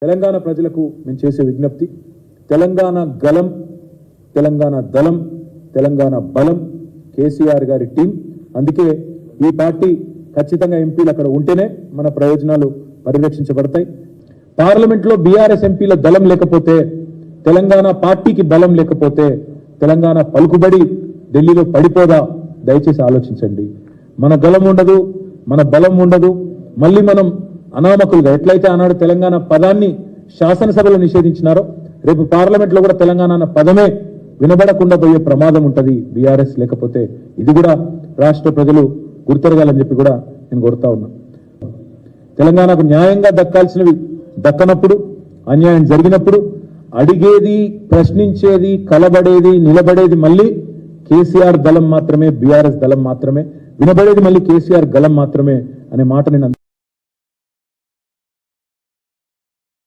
తెలంగాణ ప్రజలకు మేము చేసే విజ్ఞప్తి తెలంగాణ గలం తెలంగాణ దళం తెలంగాణ బలం కేసీఆర్ గారి టీం అందుకే ఈ పార్టీ ఖచ్చితంగా ఎంపీలు అక్కడ ఉంటేనే మన ప్రయోజనాలు పరిరక్షించబడతాయి పార్లమెంట్ లో బీఆర్ఎస్ ఎంపీల దళం లేకపోతే తెలంగాణ పార్టీకి బలం లేకపోతే తెలంగాణ పలుకుబడి ఢిల్లీలో పడిపోదా దయచేసి ఆలోచించండి మన గలం ఉండదు మన బలం ఉండదు మళ్ళీ మనం అనామకులుగా ఎట్లయితే ఆనాడు తెలంగాణ పదాన్ని శాసనసభలో నిషేధించినారో రేపు పార్లమెంట్ లో కూడా తెలంగాణ అన్న పదమే వినబడకుండా పోయే ప్రమాదం ఉంటది బీఆర్ఎస్ లేకపోతే ఇది కూడా రాష్ట్ర ప్రజలు గుర్తెరగాలని చెప్పి కూడా నేను కోరుతా ఉన్నా తెలంగాణకు న్యాయంగా దక్కాల్సినవి దక్కనప్పుడు అన్యాయం జరిగినప్పుడు అడిగేది ప్రశ్నించేది కలబడేది నిలబడేది మళ్ళీ కేసీఆర్ దళం మాత్రమే బీఆర్ఎస్ దళం మాత్రమే వినబడేది మళ్ళీ కేసీఆర్ గళం మాత్రమే అనే మాట నేను